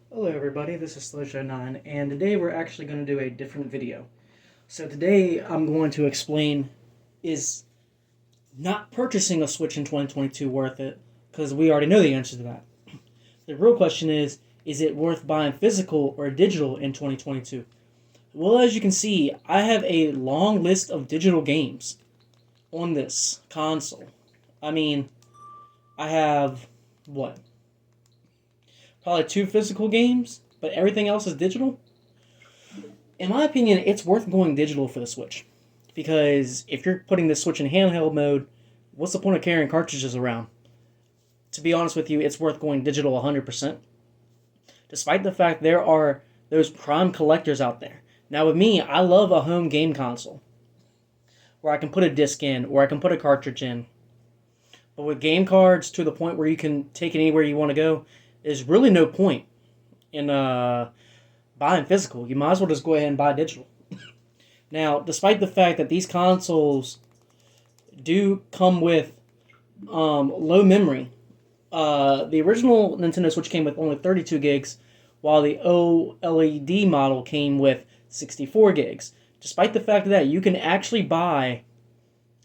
Hello everybody, this is Slowshow9, and today we're actually going to do a different video. So today I'm going to explain, is not purchasing a Switch in 2022 worth it? Because we already know the answer to that. The real question is it worth buying physical or digital in 2022? Well, as you can see, I have a long list of digital games on this console. I mean, I have, what, probably 2 physical games, but everything else is digital? In my opinion, it's worth going digital for the Switch. Because if you're putting the Switch in handheld mode, what's the point of carrying cartridges around? To be honest with you, it's worth going digital 100%. Despite the fact there are those prime collectors out there. Now, with me, I love a home game console where I can put a disc in or I can put a cartridge in. But with game cards to the point where you can take it anywhere you want to go, there's really no point in buying physical. You might as well just go ahead and buy digital. Now, despite the fact that these consoles do come with low memory, the original Nintendo Switch came with only 32 gigs, while the OLED model came with 64 gigs. Despite the fact that you can actually buy,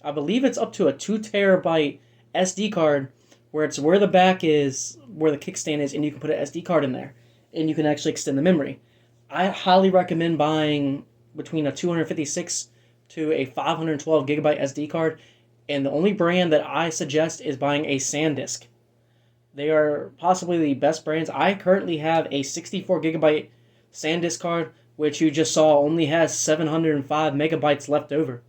I believe it's up to a 2 terabyte SD card, where it's where the back is, where the kickstand is, and you can put an SD card in there, and you can actually extend the memory. I highly recommend buying between a 256 to a 512 gigabyte SD card, and the only brand that I suggest is buying a SanDisk. They are possibly the best brands. I currently have a 64 gigabyte SanDisk card, which you just saw only has 705 megabytes left over.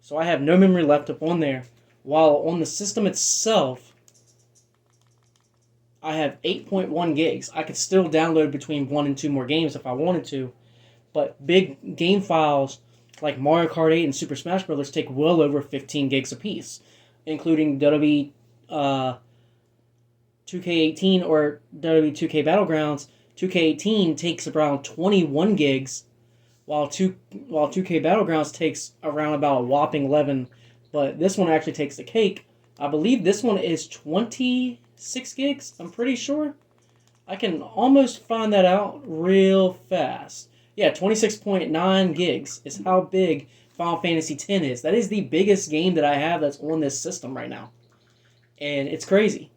So I have no memory left up on there. While on the system itself, I have 8.1 gigs. I could still download between 1 and 2 more games if I wanted to. But big game files like Mario Kart 8 and Super Smash Bros. Take well over 15 gigs apiece, including WWE 2K18 or WWE 2K Battlegrounds. 2K18 takes around 21 gigs, while 2K Battlegrounds takes around about a whopping 11. But this one actually takes the cake. I believe this one is 26 gigs, I'm pretty sure. I can almost find that out real fast. Yeah, 26.9 gigs is how big Final Fantasy X is. That is the biggest game that I have that's on this system right now. And it's crazy.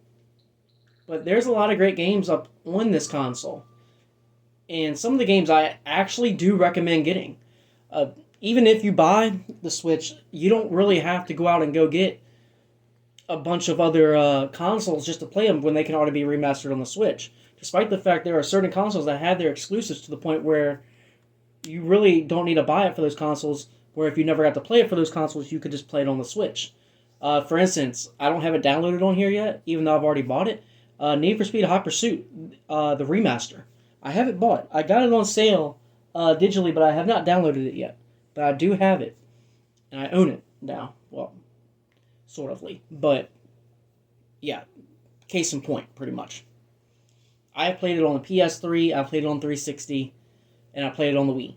But there's a lot of great games up on this console. And some of the games I actually do recommend getting. Even if you buy the Switch, you don't really have to go out and go get a bunch of other consoles just to play them when they can already be remastered on the Switch. Despite the fact there are certain consoles that have their exclusives to the point where you really don't need to buy it for those consoles, where if you never got to play it for those consoles, you could just play it on the Switch. For instance, I don't have it downloaded on here yet, even though I've already bought it. Need for Speed Hot Pursuit, the remaster. I have it bought. I got it on sale digitally, but I have not downloaded it yet. But I do have it, and I own it now. Well, sort ofly. But, yeah, case in point, pretty much. I played it on the PS3, I played it on 360, and I played it on the Wii.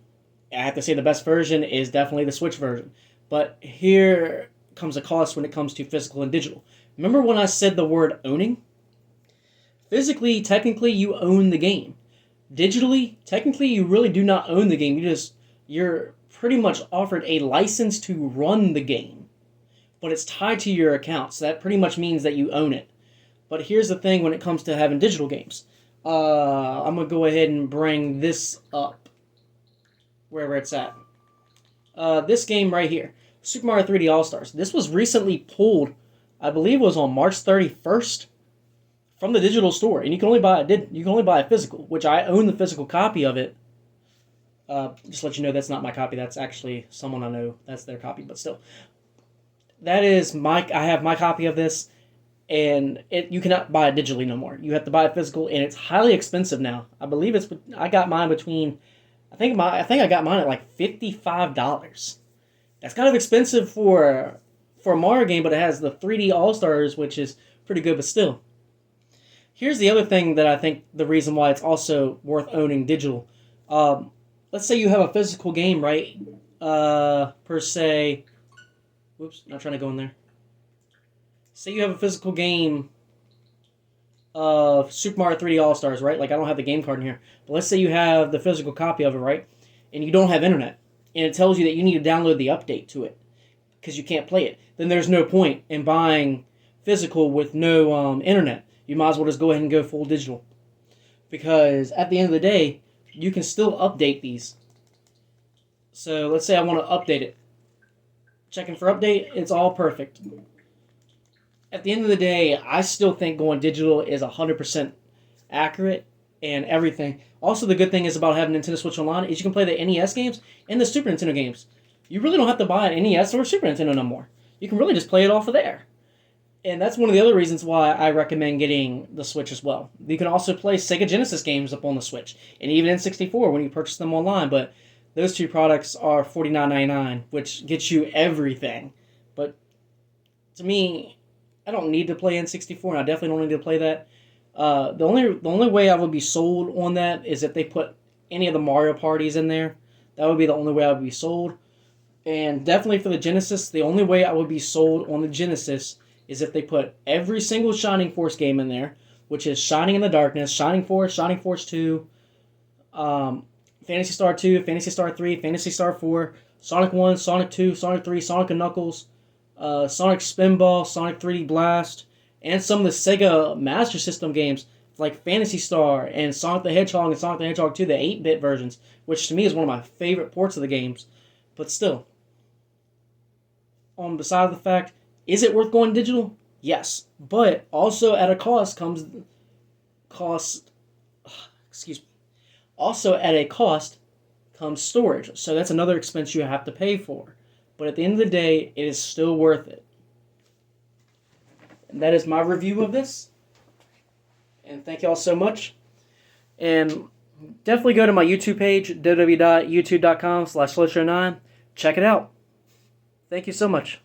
I have to say the best version is definitely the Switch version. But here comes a cost when it comes to physical and digital. Remember when I said the word owning? Physically, technically, you own the game. Digitally, technically, you really do not own the game. You're pretty much offered a license to run the game. But it's tied to your account, so that pretty much means that you own it. But here's the thing when it comes to having digital games. I'm going to go ahead and bring this up, wherever it's at. This game right here, Super Mario 3D All-Stars. This was recently pulled, I believe it was on March 31st, from the digital store. And you can only buy a physical, which I own the physical copy of it. Just to let you know, that's not my copy. That's actually someone I know. That's their copy, but still. That is I have my copy of this, and you cannot buy it digitally no more. You have to buy it physical, and it's highly expensive now. I believe I got mine between, I think I got mine at like $55. That's kind of expensive for a Mario game, but it has the 3D All-Stars, which is pretty good, but still. Here's the other thing that I think the reason why it's also worth owning digital. Let's say you have a physical game, right? Per se. Whoops, not trying to go in there. Say you have a physical game of Super Mario 3D All Stars, right? Like I don't have the game card in here, but let's say you have the physical copy of it, right? And you don't have internet, and it tells you that you need to download the update to it because you can't play it. Then there's no point in buying physical with no internet. You might as well just go ahead and go full digital, because at the end of the day, you can still update these. So let's say I want to update it. Checking for update, it's all perfect. At the end of the day, I still think going digital is 100% accurate and everything. Also, the good thing is about having Nintendo Switch Online is you can play the NES games and the Super Nintendo games. You really don't have to buy an NES or a Super Nintendo no more. You can really just play it off of there. And that's one of the other reasons why I recommend getting the Switch as well. You can also play Sega Genesis games up on the Switch, and even N64 when you purchase them online. But those two products are $49.99, which gets you everything. But to me, I don't need to play N64, and I definitely don't need to play that. The only way I would be sold on that is if they put any of the Mario parties in there. That would be the only way I would be sold. And definitely for the Genesis, the only way I would be sold on the Genesis is if they put every single Shining Force game in there, which is Shining in the Darkness, Shining Force 2, Phantasy Star 2, Phantasy Star 3, Phantasy Star 4, Sonic 1, Sonic 2, Sonic 3, Sonic and Knuckles, Sonic Spinball, Sonic 3D Blast, and some of the Sega Master System games like Phantasy Star and Sonic the Hedgehog and Sonic the Hedgehog 2, the 8-bit versions, which to me is one of my favorite ports of the games. But still, on the side of the fact, is it worth going digital? Yes, but also at a cost. Excuse me. Also at a cost comes storage, so that's another expense you have to pay for. But at the end of the day, it is still worth it. And that is my review of this. And thank you all so much. And definitely go to my YouTube page, www.youtube.com/slowshow9. Check it out. Thank you so much.